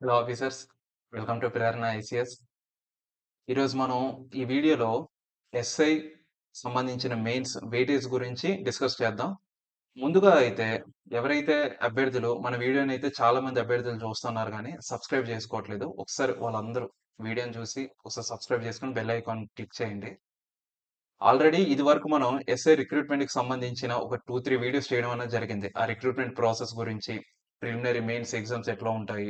Hello officers, welcome to Prerana ICS. ఈరోజు మనం ఈ వీడియోలో ఎస్ఐ సంబంధించిన మెయిన్స్ వెయిటేజ్ గురించి డిస్కస్ చేద్దాం. ముందుగా అయితే ఎవరైతే అభ్యర్థులు మన వీడియోని అయితే చాలా మంది అభ్యర్థులు చూస్తున్నారు కానీ సబ్స్క్రైబ్ చేసుకోవట్లేదు. ఒకసారి వాళ్ళందరూ వీడియోని చూసి ఒకసారి సబ్స్క్రైబ్ చేసుకొని బెల్ ఐకాన్ క్లిక్ చేయండి. ఆల్రెడీ ఇది వరకు మనం ఎస్ఐ రిక్రూట్మెంట్ కి సంబంధించిన ఒక 2-3 వీడియోస్ చేయడం అనేది జరిగింది. ఆ రిక్రూట్మెంట్ ప్రాసెస్ గురించి, ప్రిలిమినరీ మెయిన్స్ ఎగ్జామ్స్ ఎట్లా ఉంటాయి,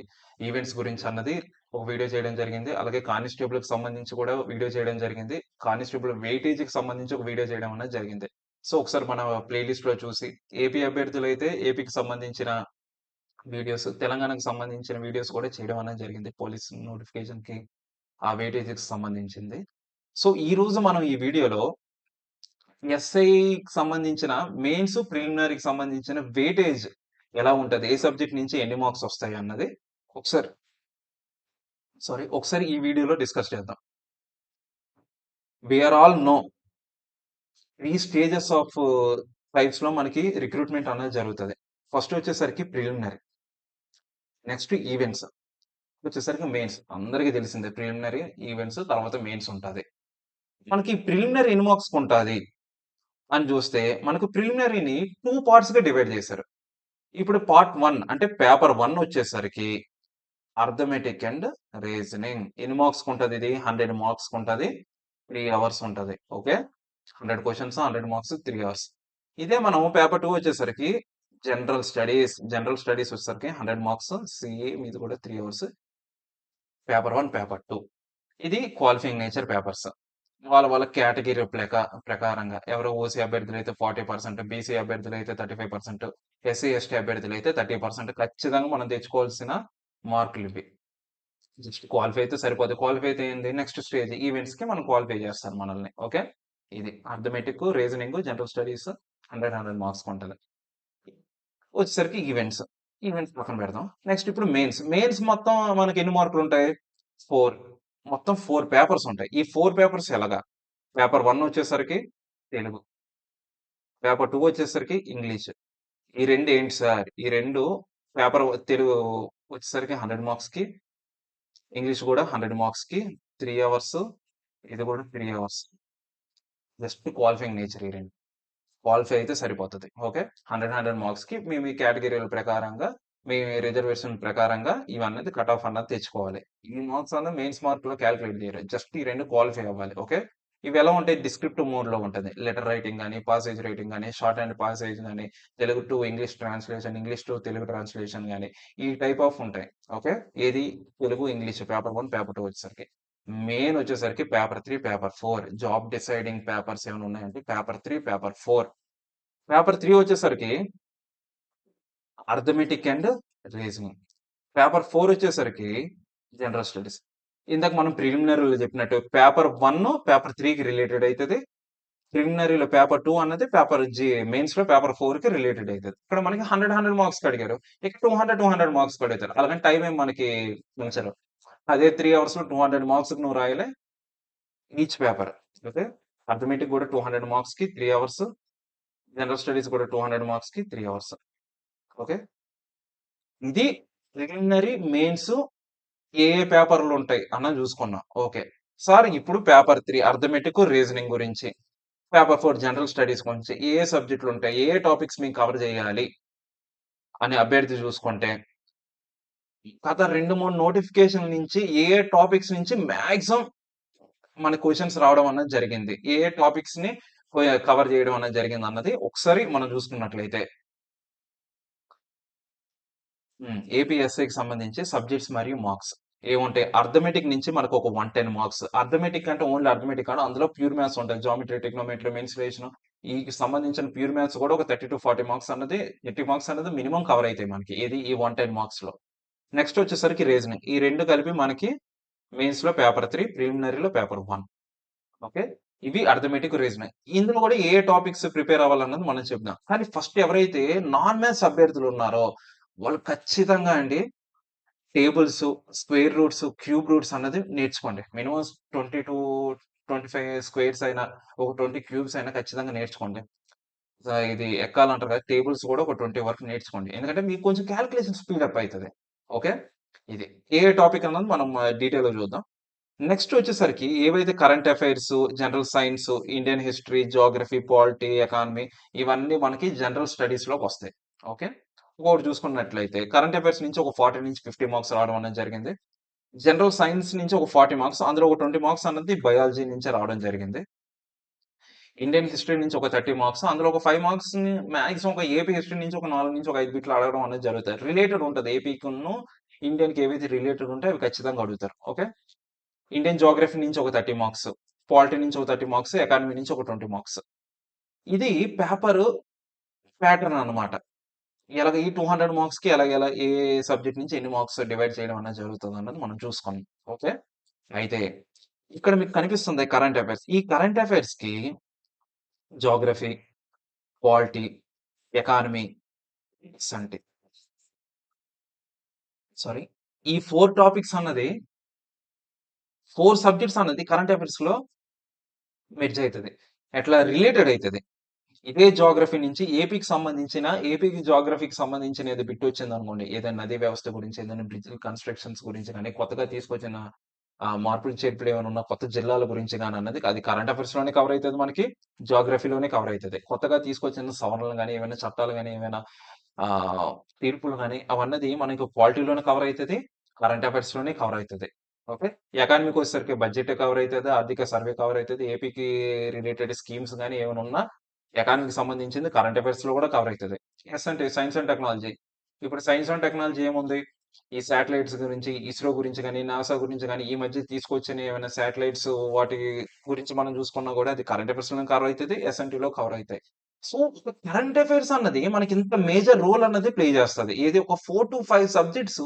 ఈవెంట్స్ గురించి అన్నది ఒక వీడియో చేయడం జరిగింది. అలాగే కానిస్టేబుల్ కి సంబంధించి కూడా వీడియో చేయడం జరిగింది. కానిస్టేబుల్ వెయిటేజ్ కి సంబంధించి ఒక వీడియో చేయడం అనేది జరిగింది. సో ఒకసారి మన ప్లేలిస్ట్ లో చూసి ఏపీ అభ్యర్థులు అయితే ఏపీకి సంబంధించిన వీడియోస్, తెలంగాణకు సంబంధించిన వీడియోస్ కూడా చేయడం అనేది జరిగింది. పోలీస్ నోటిఫికేషన్ కి ఆ వెయిటేజ్ కి సంబంధించింది. సో ఈ రోజు మనం ఈ వీడియోలో ఎస్ఐకి సంబంధించిన మెయిన్స్, ప్రిలిమినరీకి సంబంధించిన వెయిటేజ్ ఎలా ఉంటది? ఏ సబ్జెక్ట్ నుంచి ఎన్ని మార్క్స్ వస్తాయి అన్నది ఒకసారి ఒకసారి ఈ వీడియోలో డిస్కస్ చేద్దాం. We are all know 3 stages of types లో మనకి రిక్రూట్మెంట్ అనేది జరుగుతది. ఫస్ట్ వచ్చేసరికి ప్రిలిమినరీ, నెక్స్ట్ ఈవెంట్స్, వచ్చేసరికి మెయిన్స్. అందరికీ తెలిసిందే ప్రిలిమినరీ, ఈవెంట్స్ తర్వాత మెయిన్స్ ఉంటది. మనకి ప్రిలిమినరీ ఎన్ని మార్క్స్ ఉంటది అని చూస్తే మనకు ప్రిలిమినరీని 2 పార్ట్స్ గా డివైడ్ చేశారు. ఇప్పుడు పార్ట్ 1 అంటే పేపర్ 1 వచ్చేసరికి అర్థమెటిక్ అండ్ రీజనింగ్. ఎన్ని మార్క్స్ ఉంటది ఇది? 100 మార్క్స్ ఉంటది. 3 అవర్స్ ఉంటది. Okay, 100 questions, 100 marks, 3 hours. ఇదే మనం పేపర్ 2 వచ్చేసరికి జనరల్ స్టడీస్ వచ్చేసరికి 100 మార్క్స్, సిఏ మీద కూడా 3 అవర్స్. పేపర్ 1, పేపర్ 2 ఇది క్వాలిఫైయింగ్ నేచర్ పేపర్స్. వాళ్ళ కేటగిరీ ప్రకారంగా ఎవరో ఓసీ అభ్యర్థులు అయితే 40%, బీసీ అభ్యర్థులు అయితే 35%, ఎస్సీ ఎస్టీ అభ్యర్థులు అయితే 30% ఖచ్చితంగా మనం తెచ్చుకోవాల్సిన మార్కులు ఇవి. జస్ట్ క్వాలిఫై అయితే సరిపోదు. క్వాలిఫై అయితే ఏంది, నెక్స్ట్ స్టేజ్ ఈవెంట్స్ కి మనం క్వాలిఫై చేస్తారు మనల్ని. ఓకే, ఇది arithmetic, reasoning, general studies 100 marks ఉంటది. వచ్చేసరికి ఈవెంట్స్ పక్కన పెడదాం. నెక్స్ట్ ఇప్పుడు మెయిన్స్ మొత్తం మనకి ఎన్ని మార్కులు ఉంటాయి? 4. మొత్తం 4 పేపర్స్ ఉంటాయి. ఈ 4 పేపర్స్ ఎలాగా? పేపర్ 1 వచ్చేసరికి తెలుగు, పేపర్ 2 వచ్చేసరికి ఇంగ్లీష్. ఈ రెండు ఏంటి సార్? ఈ రెండు తెలుగు వచ్చేసరికి 100 మార్క్స్ కి, ఇంగ్లీష్ కూడా 100 మార్క్స్ కి, 3 అవర్స్. ఇది కూడా 3 అవర్స్. జస్ట్ క్వాలిఫైయింగ్ నేచర్ ఈ రెండు. క్వాలిఫై అయితే సరిపోతుంది. ఓకే, 100 మార్క్స్ కి మీ మీ కేటగిరీల ప్రకారంగా, మీ రిజర్వేషన్ ప్రకారంగా ఇవన్నది కట్ ఆఫ్ అన్నది తెచ్చుకోవాలి. ఈ మార్క్స్ అన్నది మెయిన్స్ మార్కులో క్యాలిక్యులేట్ చేయరు. జస్ట్ ఈ రెండు క్వాలిఫై అవ్వాలి. ఓకే, ఇవి ఎలా ఉంటాయి? డిస్క్రిప్టివ్ మోడ్ లో ఉంటుంది. లెటర్ రైటింగ్ కానీ, పాసేజ్ రైటింగ్ కానీ, షార్ట్ అండ్ పాసేజ్ కానీ, Telugu to English translation, English to Telugu translation కానీ, ఈ టైప్ ఆఫ్ ఉంటాయి. ఓకే, ఏది? తెలుగు, ఇంగ్లీష్ పేపర్ 1, పేపర్ 2 వచ్చేసరికి. మెయిన్ వచ్చేసరికి paper 3, paper 4. Job deciding papers ఏమైనా ఉన్నాయంటే పేపర్ 3, పేపర్ 4. పేపర్ 3 వచ్చేసరికి అర్థమెటిక్ అండ్ రీజనింగ్. పేపర్ 4 వచ్చేసరికి జనరల్ స్టడీస్. ఇందాక మనం ప్రిలిమినరీలో చెప్పినట్టు పేపర్ 1 పేపర్ 3 కి రిలేటెడ్ అవుతుంది. ప్రిలిమినరీలో పేపర్ 2 అన్నది మెయిన్స్ లో పేపర్ 4 కి రిలేటెడ్ అవుతుంది. ఇక్కడ మనకి 100 మార్క్స్ అడిగారు. ఇక్కడ 200 మార్క్స్ అడుగుతారు. అలాగని టైం ఏం మనకి పెంచరు. అదే 3 అవర్స్ లో 200 మార్క్స్ నువ్వు రాయలే ఈచ్ పేపర్. ఓకే, అర్థమెటిక్ కూడా 200 మార్క్స్ కి 3 అవర్స్, జనరల్ స్టడీస్ కూడా 200 మార్క్స్ కి 3 అవర్స్. ఓకే, ఇది ప్రిలిమినరీ మెయిన్స్ ఏ ఏ పేపర్లు ఉంటాయి అన్నది చూసుకున్నాం. ఓకే సార్, ఇప్పుడు పేపర్ 3 అర్థమెటిక్, రీజనింగ్ గురించి, పేపర్ 4 జనరల్ స్టడీస్ గురించి ఏ ఏ సబ్జెక్టులు ఉంటాయి, ఏ ఏ టాపిక్స్ మేము కవర్ చేయాలి అని అభ్యర్థి చూసుకుంటే గత 2-3 నోటిఫికేషన్ నుంచి ఏ ఏ టాపిక్స్ నుంచి మాక్సిమం మన క్వశ్చన్స్ రావడం అన్నది జరిగింది, ఏ ఏ టాపిక్స్ ని కవర్ చేయడం అనేది జరిగింది అన్నది ఒకసారి మనం చూసుకున్నట్లయితే ఏపీఎస్ఐకి సంబంధించి సబ్జెక్ట్స్ మరియు మార్క్స్ ఏముంటాయి? అర్థమెటిక్ నుంచి మనకు ఒక 110 మార్క్స్. అర్థమెటిక్ అంటే ఓన్లీ అర్థమెటిక్ కాదు, అందులో ప్యూర్ మ్యాథ్స్ ఉంటాయి. జామెట్రీ, టెక్నోమెట్రీ, మెన్సురేషన్, ఈ సంబంధించిన ప్యూర్ మ్యాథ్స్ కూడా ఒక 30-40 మార్క్స్ అన్నది, 30 మార్క్స్ అనేది మినిమం కవర్ అవుతాయి మనకి ఏది ఈ 110 మార్క్స్ లో. నెక్స్ట్ వచ్చేసరికి రీజనింగ్. ఈ రెండు కలిపి మనకి మెయిన్స్ లో పేపర్ 3, ప్రిలిమినరీలో పేపర్ 1. ఓకే, ఇవి అర్థమెటిక్, రీజనింగ్. ఇందులో కూడా ఏ టాపిక్స్ ప్రిపేర్ అవ్వాలన్నది మనం చెప్దాం. కానీ ఫస్ట్ ఎవరైతే నాన్ మ్యాథ్స్ అభ్యర్థులు ఉన్నారో వాళ్ళు ఖచ్చితంగా అండి tables, square roots, cube roots అన్నది నేర్చుకోండి. మినిమం 20-25 స్క్వేర్స్ అయినా, ఒక 20 క్యూబ్స్ అయినా ఖచ్చితంగా నేర్చుకోండి. ఇది ఎక్కాలంటారు కదా, టేబుల్స్ కూడా ఒక 20 వరకు నేర్చుకోండి. ఎందుకంటే మీకు కొంచెం క్యాలిక్యులేషన్ స్పీడ్ అప్ అవుతుంది. ఓకే, ఇది ఏ టాపిక్ అన్నది మనం డీటెయిల్‌గా చూద్దాం. నెక్స్ట్ వచ్చేసరికి ఏవైతే current affairs, general science, Indian history, Geography, polity, economy ఇవన్నీ మనకి జనరల్ స్టడీస్‌లోకొస్తాయి. ఓకే. ఇంకొకటి చూసుకున్నట్లయితే కరెంట్ అఫైర్స్ నుంచి ఒక 40-50 మార్క్స్ రావడం అనేది జరిగింది. జనరల్ సైన్స్ నుంచి ఒక 40 మార్క్స్, అందులో ఒక 20 మార్క్స్ అన్నది బయాలజీ నుంచే రావడం జరిగింది. ఇండియన్ హిస్టరీ నుంచి ఒక 30 మార్క్స్, అందులో ఒక 5 మార్క్స్‌ని మాక్సిమం ఒక ఏపీ హిస్టరీ నుంచి ఒక 4-5 బిట్లు అడగడం అనేది జరుగుతాయి. రిలేటెడ్ ఉంటది. ఏపీకును, ఇండియన్‌కి ఏవైతే రిలేటెడ్ ఉంటాయో అవి ఖచ్చితంగా అడుగుతారు. ఓకే. ఇండియన్ జియోగ్రఫీ నుంచి ఒక 30 మార్క్స్, పాలిటీ నుంచి ఒక 30 మార్క్స్, ఎకానమీ నుంచి ఒక 20 మార్క్స్. ఇది పేపరు ప్యాటర్న్ అన్నమాట. ఇలాగ ఈ 200 మార్క్స్‌కి ఎలాగెలా ఏ సబ్జెక్ట్ నుంచి ఎన్ని మార్క్స్ డివైడ్ చేయడం అనేది జరుగుతుందన్నది మనం చూసుకున్నాం. ఓకే. అయితే ఇక్కడ మీకు కనిపిస్తుంది కరెంట్ అఫైర్స్. ఈ కరెంట్ అఫైర్స్‌కి జియోగ్రఫీ, పాలిటీ, ఎకానమీ, సంటి సారీ. ఈ 4 టాపిక్స్ అన్నది 4 సబ్జెక్ట్స్ అన్నది కరెంట్ అఫైర్స్‌లో మెర్జ్ అయితది. ఎట్లా రిలేటెడ్ అయితది. ఇదే జియోగ్రఫీ నుంచి ఏపీకి జియోగ్రఫీకి సంబంధించిన ఏదో బిట్ వచ్చిందనుకోండి. ఏదైనా నదీ వ్యవస్థ గురించి, ఏదైనా బ్రిడ్జ్ కన్‌స్ట్రక్షన్స్ గురించి గాని, కొత్తగా తీసుకొచ్చిన మార్పులు, చేర్పులు ఏమైనా ఉన్న కొత్త జిల్లాల గురించి గాని అన్నది అది కరెంట్ అఫైర్స్‌లోనే కవర్ అయితది మనకి. జియోగ్రఫీలోనే కవర్ అయితది. కొత్తగా తీసుకొచ్చిన సవరణలు గాని, ఏమైనా చట్టాలు గాని, ఏమైనా తీర్పులు గాని అవన్నది మనకు పాలిటీలోనే కవర్ అయితది. కరెంట్ అఫైర్స్‌లోనే కవర్ అయితది. ఓకే. ఎకానమీకొచ్చేసరికి బడ్జెట్ కవర్ అయితది. ఆర్థిక సర్వే కవర్ అయితది. ఏపీకి రిలేటెడ్ స్కీమ్స్ గాని ఏమైనా ఉన్నా ఎకానమీకి సంబంధించింది కరెంట్ అఫైర్స్‌లో కూడా కవర్ అయితది. ఎస్ అంటే సైన్స్ అండ్ టెక్నాలజీ. ఇప్పుడు సైన్స్ అండ్ టెక్నాలజీ ఏముంది? ఈ శాటిలైట్స్ గురించి, ఇస్రో గురించి గాని, నాసా గురించి గాని, ఈ మధ్య తీసుకొచ్చిన ఏమైనా శాటిలైట్స్ వాటి గురించి మనం చూసుకున్నా కూడా అది కరెంట్ అఫైర్స్‌లోనే కవర్ అయితది. ఎస్&టీలో కవర్ అయితాయి. సో, కరెంట్ అఫైర్స్ అన్నది మనకి ఇంత మేజర్ రోల్ అన్నది ప్లే చేస్తది. ఏది ఒక 4-5 సబ్జెక్ట్స్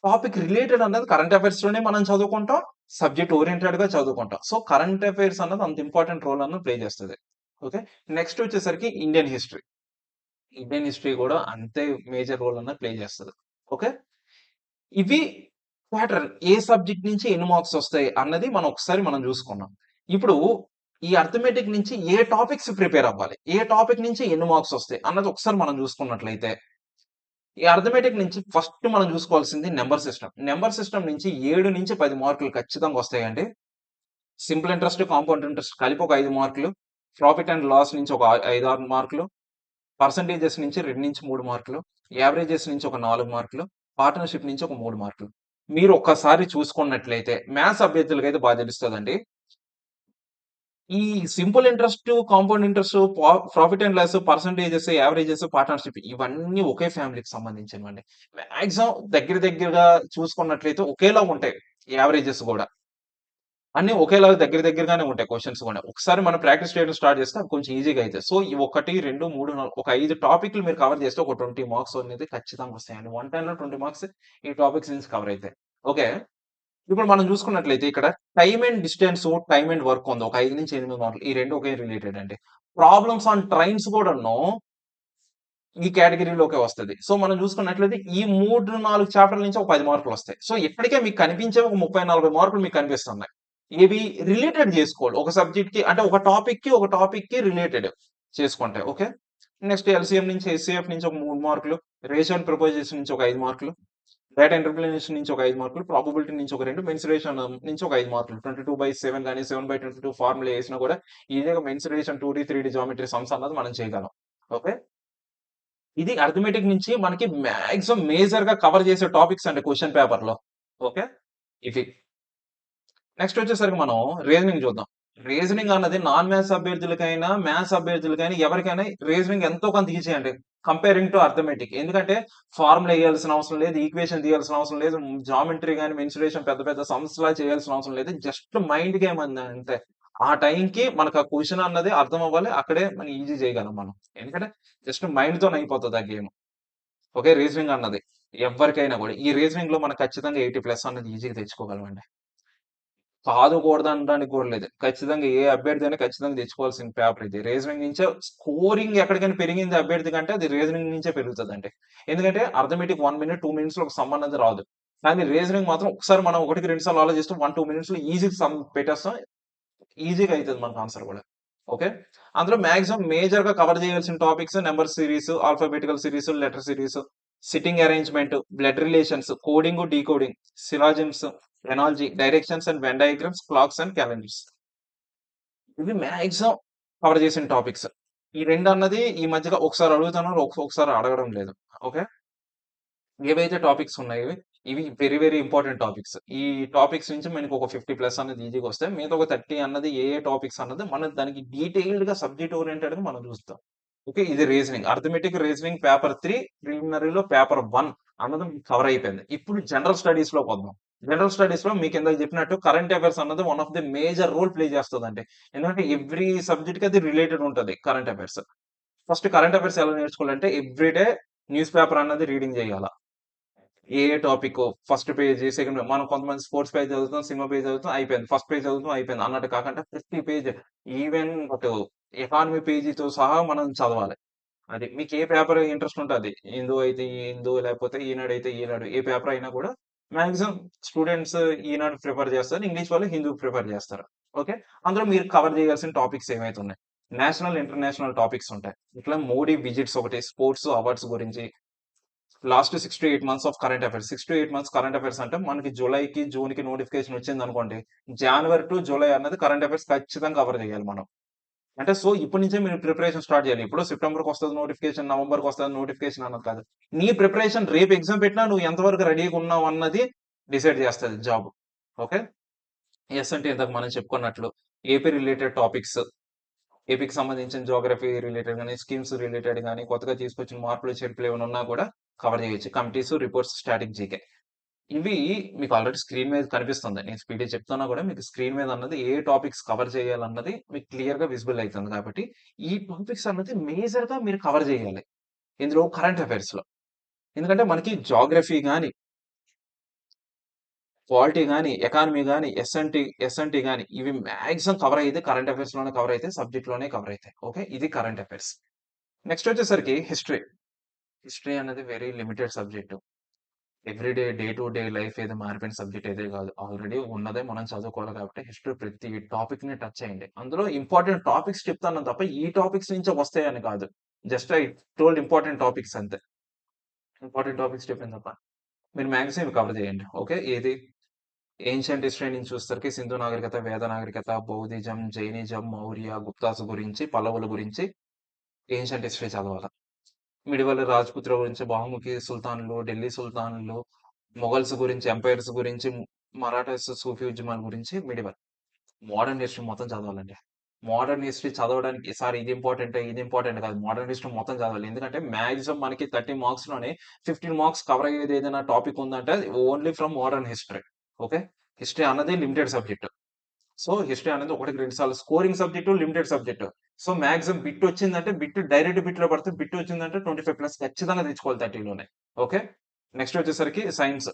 టాపిక్ రిలేటెడ్ అన్నది కరెంట్ అఫైర్స్‌లోనే మనం చదువుకుంటాం. సబ్జెక్ట్ ఓరియెంటెడ్‌గా చదువుకుంటాం. సో, కరెంట్ అఫైర్స్ అన్నది అంత ఇంపార్టెంట్ రోల్ అన్నది ప్లే చేస్తది. ఓకే. నెక్స్ట్ వచ్చేసరికి ఇండియన్ హిస్టరీ. ఇండియన్ హిస్టరీ కూడా అంతే మేజర్ రోల్ అన్నది ప్లే చేస్తది. ఓకే. ఇవి ప్యాటర్న్ ఏ సబ్జెక్ట్ నుంచి ఎన్ని మార్క్స్ వస్తాయి అన్నది మనం చూసుకున్నాం. ఇప్పుడు ఈ అర్థమెటిక్ నుంచి ఏ టాపిక్స్ ప్రిపేర్ అవ్వాలి? ఏ టాపిక్ నుంచి ఎన్ని మార్క్స్ వస్తాయి అన్నది ఒకసారి మనం చూసుకున్నట్లయితే, ఈ అర్థమెటిక్ నుంచి ఫస్ట్ మనం చూసుకోవాల్సింది నంబర్ సిస్టమ్. నంబర్ సిస్టమ్ నుంచి 7-10 మార్కులు ఖచ్చితంగా వస్తాయండి. సింపుల్ ఇంట్రెస్ట్, కాంపౌండ్ ఇంట్రెస్ట్ కలిపి ఒక 5 మార్కులు. ప్రాఫిట్ అండ్ లాస్ నుంచి ఒక 5-6 మార్కులు. పర్సెంటేజెస్ నుంచి 2-3 మార్కులు. యావరేజెస్ నుంచి ఒక 4 మార్కులు. పార్ట్నర్‌షిప్ నుంచి ఒక 3 మార్కులు. మీరు ఒక్కసారి చూసుకున్నట్లయితే మ్యాథ్స్ అభ్యర్థులకైతే తెలుస్తదండి. ఈ simple interest, compound interest, profit and loss, percentages, averages, partnership ఇవన్నీ ఒకే ఫ్యామిలీకి సంబంధించినవండి. మాక్సిమం దగ్గరగా చూసుకున్నట్లయితే ఒకేలాగా ఉంటాయి. యావరేజెస్ గూడా. అన్నీ ఒకేలాగా దగ్గరగానే ఉంటాయి క్వెషన్స్ గూడా. ఒకసారి మనం ప్రాక్టీస్ చేయడం స్టార్ట్ చేస్తే అవి కొంచెం ఈజీగా అయితాయి. సో, ఈ 1, 2, 3, 4 ఒక 5 టాపిక్‌లు మీరు కవర్ చేస్తే ఒక 20 మార్క్స్ అనేది ఖచ్చితంగా వస్తాయండి. 1 టైమ్‌లో 20 మార్క్స్ ఈ టాపిక్స్ నుంచి కవర్ అయితాయి. ఓకే. ఇప్పుడు మనం చూసుకున్నట్లయితే ఇక్కడ time and distance, time and work ఉంది. ఒక 5-8 మార్కులు. ఈ 2 ఒకే రిలేటెడ్ అండి. ప్రాబ్లమ్స్ ఆన్ ట్రైన్స్ కూడాను ఈ కేటగరీలోకే వస్తది. సో, మనం చూసుకున్నట్లయితే ఈ 3, 4 చాప్టర్‌ల నుంచి ఒక 10 మార్కులొస్తాయి. సో, ఇప్పటికే మీకు కనిపించేవి ఒక 30, 40 మార్కులు మీకు కనిపిస్తున్నాయి. ఇవి రిలేటెడ్ జేసుకోవాలి. ఒక సబ్జెక్ట్‌కి అంటే ఒక టాపిక్‌కి రిలేటెడ్ చేసుకుంటే. ఓకే. నెక్స్ట్ ఎల్‌సీఎం నుంచి, హెచ్‌సీఎఫ్ నుంచి ఒక 3 మార్కులు, రేషియో అండ్ ప్రపోజిషన్ నుంచి ఒక 5 మార్కులు, డేటా ఇంటర్ప్రిటేషన్ నుంచి ఒక 5 మార్కులు, ప్రాబబిలిటీ నుంచి ఒక 2, మెన్సురేషన్ నుంచి ఒక 5 మార్కులు. 22/7 గాని, 7/22 ఫార్ములా ఏసినా కూడా ఈజీగా మెన్సురేషన్ 2డీ, 3డీ జామెట్రీ సమ్స్ అన్నది మనం చేయగలం. ఓకే. ఇది అర్థమెటిక్ నుంచి మనకి మాక్సిమం మేజర్‌గా కవర్ చేసే టాపిక్స్ అండి క్వెషన్ పేపర్‌లో. ఓకే. ఇవి. నెక్స్ట్ వచ్చేసరికి మనం రీజనింగ్ చూద్దాం. రీజనింగ్ అన్నది నాన్ మ్యాథ్స్ అభ్యర్థులకైనా, మ్యాథ్స్ అభ్యర్థులకైనా ఎవరికైనా రీజనింగ్ ఎంతో కొంత ఈజీ అండి. Comparing to arithmetic. ఎందుకంటే ఫార్ములా ఎయాల్సిన అవసరం లేదు. ఈక్వేషన్ తీయాల్సిన అవసరం లేదు. జామెట్రీ గాని, మెన్సురేషన్ పెద్ద పెద్ద సమ్స్‌లా చేయాల్సిన అవసరం లేదు. జస్ట్ మైండ్ గేమ్ అంతే. ఆ టైంకి మనకు ఆ క్వెషన్ అన్నది అర్థం అవ్వాలి. అక్కడే మనం ఈజీ చేయగలం మనం. ఎందుకంటే జస్ట్ మైండ్‌తోని అయిపోతది ఆ గేమ్. ఓకే. రీజనింగ్ అన్నది. ఎవ్వరికైనా గూడా. ఈ రీజనింగ్‌లో మనం ఖచ్చితంగా 80+ అన్నది ఈజీగా తెచ్చుకోగలమండి. కాదుకూడదనడానికి కూడా లేదు. ఖచ్చితంగా ఏ అభ్యర్థి అయినా ఖచ్చితంగా తెచ్చుకోవాల్సిన పేపర్ ఇది. రీజనింగ్ నుంచే స్కోరింగ్ ఎక్కడికైనా పెరిగింది అభ్యర్థి కంటే అది రీజనింగ్ నుంచే పెరుగుతదండి. ఎందుకంటే అర్థమెటిక్ 1 మినిట్, 2 మినిట్స్‌లో ఒక సమ్ అన్నది రాదు. కానీ రీజనింగ్ మాత్రం ఒకసారి మనం ఒకటికి 2 సార్లు ఆలోచిస్తే 1, 2 మినిట్స్‌లో ఈజీగా సమ్ పెట్టేస్తాం. ఈజీగా అయితది మనకు ఆన్సర్ గూడా. ఓకే. అందులో మాక్సిమం మేజర్‌గా కవర్ చేయాల్సిన topics number series, alphabetical series, letter series. Sitting arrangement, blood relations, coding, decoding, syllogisms, analogy, directions and Venn diagrams, clocks and calendars. ఇవి మాక్సిమం కవర్ చేసిన టాపిక్స్. ఈ 2 అన్నది ఈ మధ్యలో ఒకసారి అడుగుతున్నారు. ఒకసారి అడగడం లేదు. ఓకే. ఏవైతే టాపిక్స్ ఉన్నాయో ఇవి వెరీ, వెరీ ఇంపార్టెంట్ టాపిక్స్. ఈ టాపిక్స్ నుంచి మనకు ఒక 50 ప్లస్ అనేది ఈజీగా వస్తాయి. మిగతా ఒక 30 అన్నది ఏ టాపిక్స్ అన్నది మనం దానికి డీటెయిల్డ్‌గా సబ్జెక్ట్ ఓరియెంటెడ్‌గా మనం చూస్తాం. ఓకే. ఇది రీజనింగ్. అర్థమెటిక్, రీజనింగ్ పేపర్ 3, ప్రిలిమినరీలో పేపర్ 1 అన్నది కవర్ అయిపోయింది. ఇప్పుడు జనరల్ స్టడీస్‌లోకొద్దాం. జనరల్ స్టడీస్‌లో మీకు ఇందాక చెప్పినట్టు కరెంట్ అఫైర్స్ అన్నది one of the major role play చేస్తదండి. ఎందుకంటే ఎవ్రీ సబ్జెక్ట్‌కి అది రిలేటెడ్ ఉంటది current affairs. First current affairs ఎలా నేర్చుకోవాలంటే ఎవ్రీ డే న్యూస్ పేపర్ అన్నది రీడింగ్ చేయాల. ఏ టాపిక్ ఫస్ట్ పేజ్, సెకండ్ మనం కొంతమంది స్పోర్ట్స్ పేజ్ చదువుతాం, సినిమా పేజ్ చదువుతాం అయిపోయింది. ఫస్ట్ పేజ్ చదువుతాం అయిపోయింది అన్నట్టు కాకుండా ప్రతి పేజ్ ఈవెన్ అటు ఎకానమీ పేజీతో సహా మనం చదవాలి. అది మీకు ఏ పేపర్ ఇంట్రెస్ట్ ఉంటే అది. హిందూ అయితే ఈ హిందూ లేకపోతే ఈనాడు అయితే ఈనాడు. ఏ పేపర్ అయినా కూడా మాక్సిమం స్టూడెంట్స్ ఈనాడు ప్రిఫర్ చేస్తారు. ఇంగ్లీష్ వాళ్ళు హిందూ ప్రిఫర్ చేస్తారు. ఓకే. అందులో మీరు కవర్ చేయాల్సిన టాపిక్స్ ఏమైతే ఉన్నాయి. నేషనల్, ఇంటర్నేషనల్ టాపిక్స్ ఉంటాయి. ఇట్లా మోడీ విజిట్స్ ఒకటి, స్పోర్ట్స్ అవార్డ్స్ గురించి last 6-8 months of current affairs. 6-8 months current affairs అంటే మనకి జూలైకి, జూన్‌కి నోటిఫికేషన్ వచ్చిందనుకోండి. జాన్వరి టు జూలై అన్నది కరెంట్ అఫైర్స్ ఖచ్చితంగా కవర్ చేయాలి మనం. అంటే సో ఇప్పటి నుంచే మీరు ప్రిపరేషన్ స్టార్ట్ చేయాలి. ఎప్పుడో సెప్టెంబర్‌కొస్తది నోటిఫికేషన్, నవంబర్‌కొస్తది నోటిఫికేషన్ అన్నది కాదు. నీ ప్రిపరేషన్ రేపు ఎగ్జామ్ పెట్టినా నువ్వు ఎంతవరకు రెడీగా ఉన్నావు అన్నది డిసైడ్ చేస్తది జాబ్. ఓకే. యెస్ అంటే ఇందాక మనం చెప్పుకున్నట్లు ఏపీ రిలేటెడ్ టాపిక్స్, ఏపీకి సంబంధించిన జియోగ్రఫీ రిలేటెడ్ గాని, స్కీమ్స్ రిలేటెడ్ గాని, కొత్తగా తీసుకొచ్చిన మార్పులు, చేర్పులు ఏమైనా ఉన్నా కూడా కవర్ చేయొచ్చు. Committees, reports, static GK. ఇవి మీకు ఆల్రెడీ స్క్రీన్ మీద కనిపిస్తుంది. నేను స్పీడ్‌గా చెప్తున్నా కూడా మీకు స్క్రీన్ మీద అన్నది ఏ టాపిక్స్ కవర్ చేయాలన్నది మీకు క్లియర్‌గా విజిబుల్ అయితుంది కాబట్టి, ఈ టాపిక్స్ అన్నది మేజర్‌గా మీరు కవర్ చేయాలి. ఇందులో కరెంట్ అఫైర్స్‌లో. ఎందుకంటే మనకి జియోగ్రఫీ గాని, పాలిటీ గాని, ఎకానమీ గాని, ఎస్&టీ గాని ఇవి మాక్సిమం కవర్ అయ్యేది కరెంట్ అఫైర్స్‌లోనే కవర్ అయితాయి. సబ్జెక్ట్‌లోనే కవర్ అయితాయి. ఓకే. ఇది కరెంట్ అఫైర్స్. నెక్స్ట్ వచ్చేసరికి హిస్టరీ. హిస్టరీ అనేది very limited subject. Everyday day to day life ఏదో మారిపోయిన సబ్జెక్ట్ ఏదే కాదు. ఆల్రెడీ ఉన్నదే మనం చదువుకోవాలి కాబట్టి హిస్టరీ ప్రతి టాపిక్‌ని టచ్ చేయండి. అందులో ఇంపార్టెంట్ టాపిక్స్ చెప్తాను తప్ప ఈ టాపిక్స్ నుంచే వస్తాయని కాదు. Just I told important topics అంతే. ఇంపార్టెంట్ టాపిక్స్ చెప్పాను తప్ప. మీరు మాక్సిమం ఇవి కవర్ చేయండి. ఓకే. ఏది ఏన్షియంట్ హిస్టరీ నుంచి చూసేసరికి సింధు నాగరికత, వేద నాగరికత, బౌద్ధిజం, జైనిజం, మౌర్య, గుప్తాస్ గురించి, పల్లవుల గురించి ఏన్షియంట్ హిస్టరీ చదవాల. మిడివల్ రాజ్‌పుత్ర గురించి, బహుముఖి సుల్తాన్‌లు, ఢిల్లీ సుల్తాన్‌లు, మొఘల్స్ గురించి, ఎంపైర్స్ గురించి, మరాఠాస్, సూఫీ ఉద్యమాల గురించి మిడివల్. మోడర్న్ హిస్టరీ మొత్తం చదవాలండి. మోడర్న్ హిస్టరీ చదవడానికి సార్ ఇది ఇంపార్టెంటే, ఇది ఇంపార్టెంట్ కాదు. మోడర్న్ హిస్టరీ మొత్తం చదవాలి. ఎందుకంటే మాక్సిమం మనకి 30 మార్క్స్‌లోనే 15 మార్క్స్ కవర్ అయ్యేది ఏదైనా టాపిక్ ఉందంటే అది only from modern history. Okay. History అన్నది లిమిటెడ్ సబ్జెక్ట్. సో, హిస్టరీ అనేది ఒకటికి 2 సార్లు scoring subject, limited subject. So, maximum bit వచ్చిందంటే డైరెక్ట్ బిట్‌లో పడితే బిట్ వచ్చిందంటే 25 ప్లస్ ఖచ్చితంగా తెచ్చుకోవాలి 30లోనే. ఓకే. నెక్స్ట్ వచ్చేసరికి సైన్స్.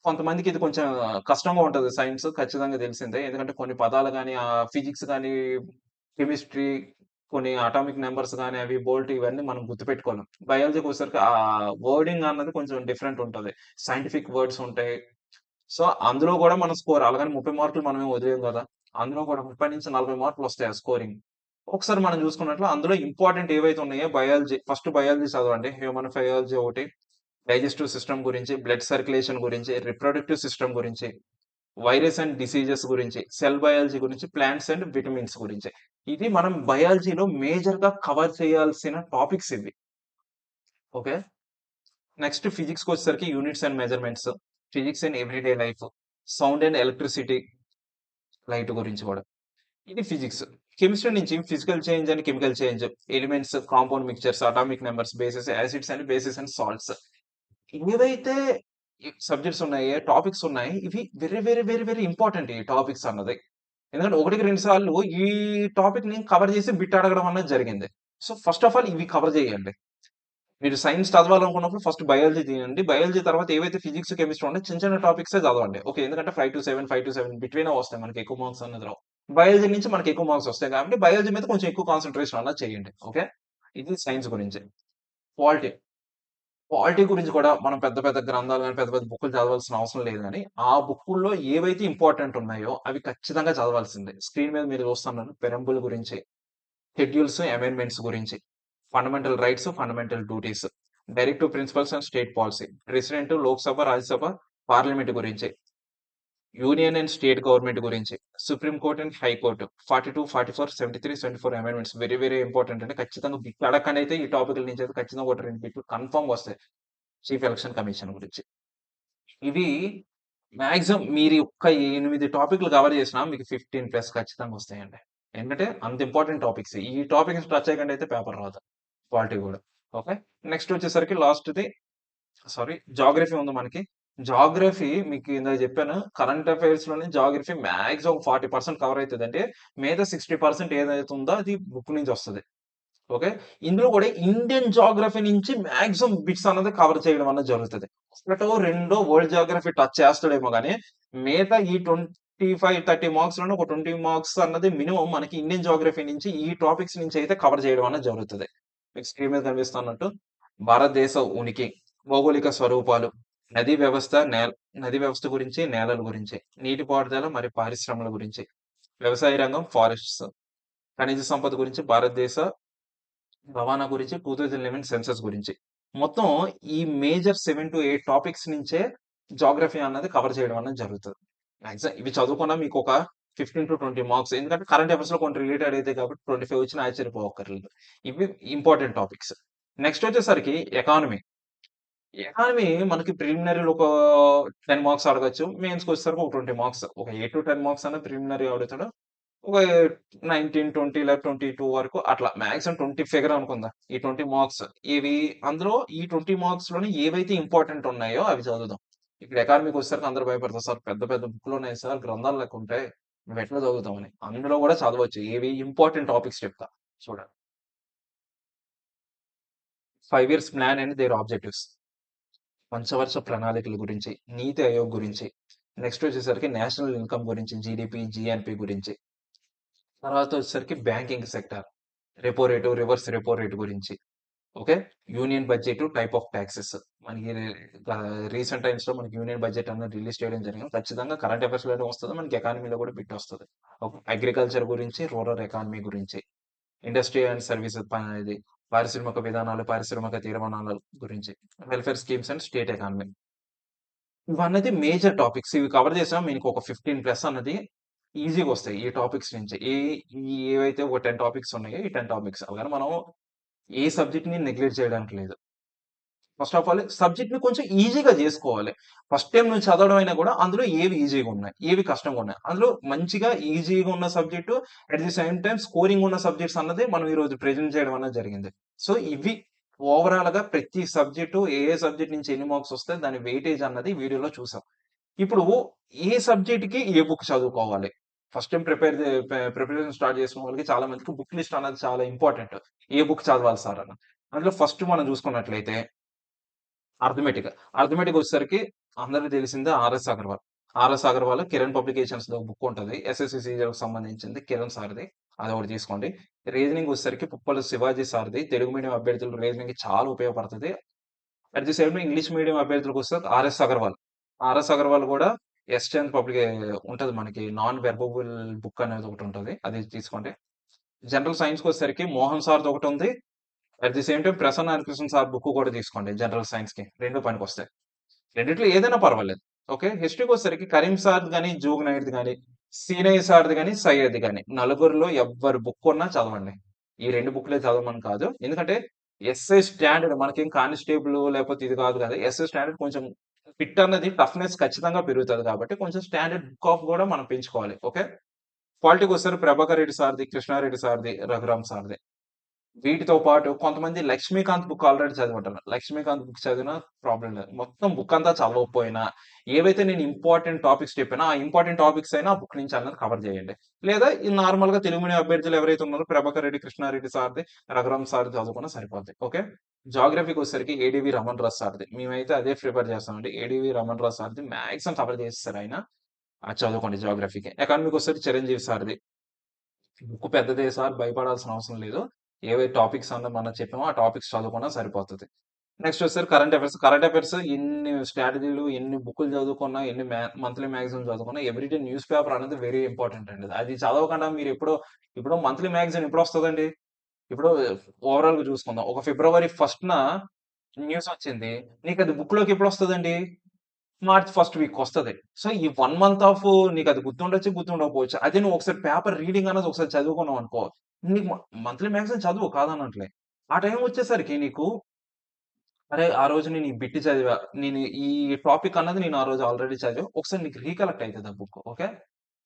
కొంతమందికి ఇది కొంచెం కష్టంగా ఉంటది సైన్స్ ఖచ్చితంగా తెలిసిందే. ఎందుకంటే కొన్ని పదాలు గాని, ఫిజిక్స్ గాని, కెమిస్ట్రీ, కొన్ని అటామిక్ నంబర్స్ గాని, అవి బోల్ట్ ఇవన్నీ మనం గుర్తుపెట్టుకోలేం. బయాలజీకొచ్చేసరికి వర్డింగ్ అన్నది కొంచెం డిఫరెంట్ ఉంటది. సైంటిఫిక్ వర్డ్స్ ఉంటాయి. సో, అందులో గూడా మనం స్కోర్ అలాగని 30 మార్కులు మనమేం వదిలేయం గదా! అందులో కూడా 30-40 మార్కులొస్తాయి ఆ స్కోరింగ్. ఒకసారి మనం చూసుకున్నట్లు అందులో ఇంపార్టెంట్ ఏవైతే ఉన్నాయో బయాలజీ ఫస్ట్ బయాలజీ చదవండి. హ్యూమన్ బయాలజీ ఒకటి, డైజెస్టివ్ సిస్టమ్ గురించి, బ్లడ్ సర్క్యులేషన్ గురించి, రిప్రొడక్టివ్ సిస్టమ్ గురించి, వైరస్ అండ్ డిసీజెస్ గురించి, సెల్ బయాలజీ గురించి, ప్లాంట్స్ అండ్ విటమిన్స్ గురించి. ఇది మనం బయాలజీలో మేజర్‌గా కవర్ చేయాల్సిన టాపిక్స్ ఇవి. ఓకే. నెక్స్ట్ ఫిజిక్స్‌కొచ్చేసరికి units and measurements, physics in everyday life, sound and electricity, light గురించి గూడా. ఇది ఫిజిక్స్. కెమిస్ట్రీ నుంచి physical change and chemical change, elements, compound mixtures, atomic numbers, bases, acids and bases and salts. ఏవైతే subjects ఉన్నాయో, topics ఉన్నాయి. ఇవి very, very, very, very important ఈ topics అన్నది. ఎందుకంటే ఒకటికి 2 సార్లు ఈ టాపిక్‌ని కవర్ చేసి బిట్ అడగడం అనేది జరిగింది. సో, ఫస్ట్ ఆఫ్ ఆల్ ఇవి కవర్ చేయండి. మీరు సైన్స్ చదవాలనుకున్నప్పుడు ఫస్ట్ బయాలజీ తీయండి. బయాలజీ తర్వాత ఏవైతే ఫిజిక్స్, కెమిస్ట్రీ ఉన్నాయో చిన్న చిన్న టాపిక్సే చదవండి. ఓకే. ఎందుకంటే 5-7 బిట్వీనే వస్తాయి మనకి ఎక్కువ మార్క్స్ అనేది రావు. బయాలజీ నుంచి మనకి ఎక్కువ మార్క్స్ వస్తాయి కాబట్టి బయాలజీ మీద కొంచెం ఎక్కువ కాన్సంట్రేషన్ అన్నది చేయండి. ఓకే. ఇది సైన్స్ గురించి. పాలిటీ. పాలిటీ గురించి కూడా మనం పెద్ద పెద్ద గ్రంథాలు గాని, పెద్ద పెద్ద బుక్కులు చదవాల్సిన అవసరం లేదు గానీ, ఆ బుక్కుల్లో ఏవైతే ఇంపార్టెంట్ ఉన్నాయో అవి ఖచ్చితంగా చదవాల్సిందే. స్క్రీన్ మీద మీరు చూస్తున్నారు పెరంబుల్ గురించి, షెడ్యూల్స్, అమెండ్మెంట్స్ గురించి, fundamental rights, fundamental duties, directive principles and state policy, president, Lok Sabha, Rajya Sabha, parliament గురించి, యూనియన్ అండ్ స్టేట్ గవర్నమెంట్ గురించి, supreme court and high court, 42, 44, 73, 74 amendments very very important అండి. ఖచ్చితంగా బిట్ అడగండి అయితే ఈ టాపిక్ నుంచి అయితే ఖచ్చితంగా ఒకటి రెండు బిట్లు కన్ఫర్మ్ వస్తాయి చీఫ్ ఎలక్షన్ కమిషన్ గురించి. ఇవి మాక్సిమం మీరు ఒక్క 8 టాపిక్లు కవర్ చేసినా మీకు 15+ ఖచ్చితంగా వస్తాయండి. ఎందుకంటే అంత ఇంపార్టెంట్ టాపిక్స్. ఈ టాపిక్స్ టచ్ చేయకుండా అయితే పేపర్ రాదు. క్వాలిటీ కూడా. ఓకే. నెక్స్ట్ వచ్చేసరికి లాస్ట్‌ది జాగ్రఫీ ఉంది మనకి. జాగ్రఫీ మీకు ఇందాక చెప్పాను. కరెంట్ అఫైర్స్‌లోని జాగ్రఫీ మాక్సిమం 40% కవర్ అయితదండి. మిగతా 60% ఏదైతే ఉందో అది బుక్ నుంచి వస్తది. ఓకే. ఇందులో కూడా ఇండియన్ జాగ్రఫీ నుంచి మాక్సిమం బిట్స్ అన్నది కవర్ చేయడం అన్నది జరుగుతది. ఒకటో, రెండో వరల్డ్ జాగ్రఫీ టచ్ చేస్తాడేమో గానీ, మిగతా ఈ 25, 30 మార్క్స్‌లోనే ఒక 20 మార్క్స్ అన్నది మినిమమ్ మనకి ఇండియన్ జాగ్రఫీ నుంచి ఈ టాపిక్స్ నుంచి అయితే కవర్ చేయడం అన్నది జరుగుతది. మీకు స్క్రీన్ మీద కనిపిస్తున్నట్టు భారతదేశ ఉనికి, భౌగోళిక స్వరూపాలు, నదీ వ్యవస్థ, నదీ వ్యవస్థ గురించి, నేలల గురించి, నీటిపారుదల మరియు పారిశ్రమల గురించి, వ్యవసాయ రంగం, ఫారెస్ట్స్, ఖనిజ సంపద గురించి, భారతదేశ రవాణా గురించి, 2011 సెన్సస్ గురించి. మొత్తం ఈ మేజర్ 7-8 టాపిక్స్ నుంచే జాగ్రఫీ అన్నది కవర్ చేయడం అనేది జరుగుతది. మాక్సిమం ఇవి చదువుకున్నా మీకొక 15-20 మార్క్స్. ఎందుకంటే కరెంట్ అఫైర్స్‌లో కొన్ని రిలేటెడ్ అయితాయి కాబట్టి 25 వచ్చినా ఆశ్చర్యపోవక్కర్లేదు. ఇవి ఇంపార్టెంట్ టాపిక్స్. నెక్స్ట్ వచ్చేసరికి ఎకానమీ. ఎకానమీ మనకి ప్రిలిమినరీలో ఒక 10 మార్క్స్ అడగొచ్చు. మెయిన్స్‌కొచ్చేసరికి ఒక 20 మార్క్స్. ఒక 8-10 మార్క్స్ అన్న ప్రిలిమినరీ అడుగుతాడు. ఒక 19, 20 లేదా 22 వరకు అట్లా మాక్సిమం 20 ఫిగర్ అనుకుందాం. ఈ 20 మార్క్స్ ఇవి అందులో ఈ 20 మార్క్స్‌లోనే ఏవైతే ఇంపార్టెంట్ ఉన్నాయో అవి చదువుదాం. ఇప్పుడు ఎకానమీకొచ్చేసరికి అందరూ భయపడతారు. సార్ పెద్ద పెద్ద బుక్‌లున్నాయి సార్ గ్రంథాలు లెక్కుంటాయి. నువ్వెట్లా చదువుతామని. అందులో కూడా చదవచ్చు. ఏవి ఇంపార్టెంట్ టాపిక్స్ చెప్తా. చూడండి. 5 years plan and their objectives. పంచవర్ష ప్రణాళికల గురించి, నీతి ఆయోగ్ గురించి, నెక్స్ట్ వచ్చేసరికి నేషనల్ ఇన్‌కమ్ గురించి, జీడీపీ, జీఎన్‌పీ గురించి. తర్వాత వచ్చేసరికి banking sector. Repo rate, reverse repo rate గురించి. Okay. Union budget, type of taxes. మనకి రీసెంట్ టైమ్స్‌లో మనకి యూనియన్ బడ్జెట్ అన్నది రిలీజ్ చేయడం జరిగింది. ఖచ్చితంగా కరెంట్ అఫైర్స్‌లోనే వస్తది. మనకి ఎకానమీలో కూడా బిట్ వస్తది. ఓకే. అగ్రికల్చర్ గురించి, రూరల్ ఎకానమీ గురించి, ఇండస్ట్రీ అండ్ సర్వీసెస్ ఇది పారిశ్రామిక విధానాలు, పారిశ్రామిక తీర్మానాల గురించి, welfare schemes and state economy. ఇవన్నది మేజర్ టాపిక్స్. ఇవి కవర్ చేసినా మీకొక 15+ అన్నది ఈజీగొస్తాయి. ఈ టాపిక్స్ నుంచి. ఏవైతే ఒక 10 టాపిక్స్ ఉన్నాయో, ఈ 10 టాపిక్స్. అలాగని మనం ఏ సబ్జెక్ట్‌ని నెగ్లెక్ట్ చేయడానికి లేదు. ఫస్ట్ ఆఫ్ ఆల్ సబ్జెక్ట్‌ని కొంచెం ఈజీగా జేసుకోవాలి. ఫస్ట్ టైమ్ నువ్వు చదవడం అయినా గూడా అందులో ఏవి ఈజీగున్నాయి, ఏవి కష్టంగున్నాయి. అందులో మంచిగా ఈజీగా ఉన్న subject at the same time scoring ఉన్న సబ్జెక్ట్స్ అన్నది మనం ఈరోజు ప్రెజెంట్ చేయడం అన్నది జరిగింది. సో, ఇవి ఓవరాల్‌గా ప్రతి సబ్జెక్టు ఏ సబ్జెక్ట్ నుంచి ఎన్ని మార్క్స్ వస్తాయి దాని వెయిటేజ్ అన్నది వీడియోలో చూసాం. ఇప్పుడు ఏ సబ్జెక్ట్‌కి ఏ బుక్ చదువుకోవాలి? ఫస్ట్ టైమ్ ప్రిపరేషన్ స్టార్ట్ చేసిన వాళ్ళకి చాలా మందికి బుక్ లిస్ట్ అనేది చాలా ఇంపార్టెంట్. ఏ బుక్ చదవాలి సార్ అని. అందులో ఫస్ట్ మనం చూసుకున్నట్లయితే అర్థమెటిక్. అర్థమెటిక్ వచ్చేసరికి అందరికి తెలిసిందే 'ఆర్ఎస్ అగర్వాల్'. 'ఆర్ఎస్ అగర్వాల్' కిరణ్ పబ్లికేషన్స్‌లో బుక్ ఉంటది. ఎస్ఎస్‌సి సీజీఎల్‌కి సంబంధించింది కిరణ్ సార్‌ది. అదొకటి తీసుకోండి. రీజనింగ్ వచ్చేసరికి పుప్పల శివాజీ సార్‌ది. తెలుగు మీడియం అభ్యర్థులు రీజనింగ్‌కి చాలా ఉపయోగపడతది. At the same time English medium అభ్యర్థులకొస్తే 'ఆర్ఎస్ అగర్వాల్'. 'ఆర్ఎస్ అగర్వాల్' గూడా ఎస్10 ఉంటది మనకి. నాన్ వెర్బబుల్ బుక్ అనేది ఒకటుంటది. అది తీసుకోండి. జనరల్ సైన్స్‌కొచ్చేసరికి మోహన్ సార్‌ది ఒకటుంది. At the same time Prasanna Harikrishna sir book కూడా తీసుకోండి జనరల్ సైన్స్‌కి. 2 పనికొస్తాయి. రెండిట్లో ఏదైనా పర్వాలేదు. ఓకే. హిస్టరీకొచ్చేసరికి కరీం సార్‌ది గాని, జోగ్ నాయుడుది గాని, సీనయ్య సార్‌ది గాని, సయ్యద్‌ది గాని నలుగురిలో ఎవ్వరి బుక్ ఉన్నా చదవండి. ఈ 2 బుక్‌లే చదవమని కాదు. ఎందుకంటే ఎస్ఐ స్టాండర్డ్ మనకేం కానిస్టేబుల్ లేకపోతే ఇది కాదు కదా! ఎస్ఐ స్టాండర్డ్ కొంచెం బిట్ అన్నది టఫ్‌నెస్ ఖచ్చితంగా పెరుగుతది కాబట్టి కొంచెం స్టాండర్డ్ బుక్ ఆఫ్ కూడా మనం పెంచుకోవాలి. ఓకే. పాలిటీకొచ్చేసరికి ప్రభాకర్ రెడ్డి సార్‌ది, కృష్ణారెడ్డి సార్‌ది, రఘురామ్ సార్‌ది. వీటితో పాటు కొంతమంది 'లక్ష్మీకాంత్' బుక్ ఆల్రెడీ చదివుంటారు. 'లక్ష్మీకాంత్' బుక్ చదివినా ప్రాబ్లమ్ లేదు. మొత్తం బుక్ అంతా చదవకపోయినా, ఏవైతే నేను ఇంపార్టెంట్ టాపిక్స్ చెప్పానో, ఆ ఇంపార్టెంట్ టాపిక్స్ అయినా ఆ బుక్ నుంచి అన్నది కవర్ చేయండి. లేదా ఈ నార్మల్‌గా తెలుగు మీడియం అభ్యర్థులు ఎవరైతే ఉన్నారో 'ప్రభాకర్ రెడ్డి', 'కృష్ణారెడ్డి' సార్‌ది, 'రఘురామ్' సార్‌ది చదువుకున్నా సరిపోద్ది. ఓకే. జాగ్రఫీకొచ్చేసరికి 'ఏడీవీ రమణ్ రాజు' సార్‌ది. మేమైతే అదే ప్రిఫర్ చేస్తామండి. 'ఏడీవీ రమణ్ రాజు' సార్‌ది మాక్సిమం కవర్ చేసేసారు ఆయన. అది చదువుకోండి జాగ్రఫీకి. ఎకానమీకొచ్చేసరికి 'చిరంజీవి' సార్‌ది. బుక్ పెద్దదే సార్ భయపడాల్సిన అవసరం లేదు. ఏవే టాపిక్స్ మనం చెప్పామో ఆ టాపిక్స్ చదువుకున్నా సరిపోతది. నెక్స్ట్ వచ్చేసరికి కరెంట్ అఫైర్స్. కరెంట్ అఫైర్స్ ఎన్ని స్ట్రాటజీలు, ఎన్ని బుక్కులు చదువుకున్నా, ఎన్ని మంత్లీ మ్యాగజైన్ చదువుకున్నా ఎవ్రీడే న్యూస్ పేపర్ అనేది వెరీ ఇంపార్టెంట్ అండి. అది చదవకుండా మీరు ఇప్పుడు మంత్లీ మ్యాగజైన్ ఎప్పుడొస్తదండి? ఇప్పుడు ఓవరాల్‌గా చూసుకుందాం. ఒక ఫిబ్రవరి 1న న్యూసొచ్చింది. నీకది బుక్‌లోకి ఎప్పుడొస్తదండి? మార్చ్ ఫస్ట్ వీక్ వస్తది. సో, ఈ 1 మంత్ ఆఫ్ నీకది గుర్తుండొచ్చు, గుర్తుండకపోవచ్చు. అదే నువ్వు ఒకసారి పేపర్ రీడింగ్ అన్నది ఒకసారి చదువుకున్నావనుకో, నీకు మంత్లీ మ్యాగజైన్ చదువు కాదనట్లే. ఆ టైం వచ్చేసరికి నీకు అరే! ఆ రోజు నేను ఈ బిట్ చదివా. నేను ఈ టాపిక్ అన్నది నేను ఆ రోజు ఆల్రెడీ చదివా. ఒకసారి నీకు రీకలెక్ట్ అయితది ఆ book. Okay.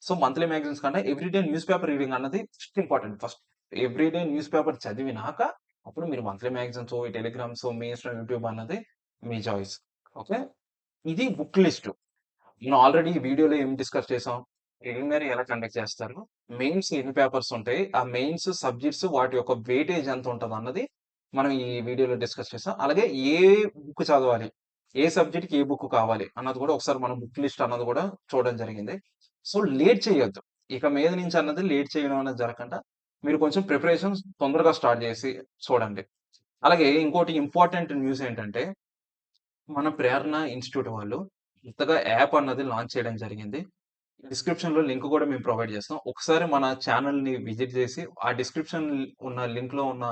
So, monthly magazines కన్నా ఎవ్రీడే న్యూస్ పేపర్ రీడింగ్ అన్నది first important. First everyday newspaper చదివినాక అప్పుడు మీరు మంత్లీ మ్యాగజైన్సో, ఈ టెలిగ్రామ్సో, మీ ఇష్టం యూట్యూబ్ అన్నది మీ చాయిస్. ఓకే. ఇది బుక్ లిస్ట్. మనం ఆల్రెడీ ఈ వీడియోలో ఏం డిస్కస్ చేసాం? ప్రిలిమినరీ ఎలా కండక్ట్ చేస్తారు? మెయిన్స్ ఎన్ని పేపర్స్ ఉంటాయి? ఆ మెయిన్స్ సబ్జెక్ట్స్ వాటి యొక్క వెయిటేజ్ ఎంత ఉంటదన్నది మనం ఈ వీడియోలో డిస్కస్ చేసాం. అలాగే ఏ బుక్ చదవాలి? ఏ సబ్జెక్ట్‌కి ఏ బుక్ కావాలి? అన్నది కూడా ఒకసారి మనం బుక్ లిస్ట్ అన్నది కూడా చూడడం జరిగింది. సో, లేట్ చేయొద్దు. ఇక మీద నుంచి అన్నది లేట్ చేయడం అనేది జరగకుండా మీరు కొంచెం ప్రిపరేషన్స్ తొందరగా స్టార్ట్ చేసి చూడండి. అలాగే ఇంకోటి ఇంపార్టెంట్ న్యూస్ ఏంటంటే మన ప్రేరణ ఇన్‌స్టిట్యూట్ వాళ్ళు కొత్తగా యాప్ అన్నది లాంచ్ చేయడం జరిగింది. డిస్క్రిప్షన్‌లో లింక్ కూడా మేము ప్రొవైడ్ చేస్తాం. ఒకసారి మన ఛానెల్‌ని విజిట్ చేసి, ఆ డిస్క్రిప్షన్ ఉన్న లింక్‌లో ఉన్న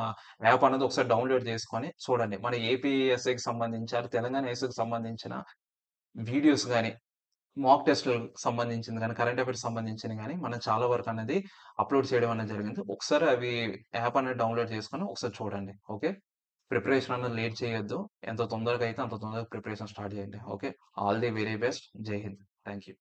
యాప్ అన్నది ఒకసారి డౌన్‌లోడ్ చేసుకొని చూడండి. మన ఏపీఎస్‌ఐకి సంబంధించి, అటు తెలంగాణ ఎస్‌ఐకి సంబంధించిన వీడియోస్ గాని, మాక్ టెస్ట్‌లకు సంబంధించింది గాని, కరెంట్ అఫైర్స్ సంబంధించినవి గాని, మనం చాలా వరకు అనేది అప్‌లోడ్ చేయడం అనేది జరిగింది. ఒకసారి అవి యాప్ అనేది డౌన్‌లోడ్ చేసుకొని ఒకసారి చూడండి. ఓకే. ప్రిపరేషన్ అన్నది లేట్ చేయొద్దు. ఎంత తొందరగా అయితే అంత తొందరగా ప్రిపరేషన్ స్టార్ట్ చేయండి. Okay. All the very best. జై హింద్. Thank you.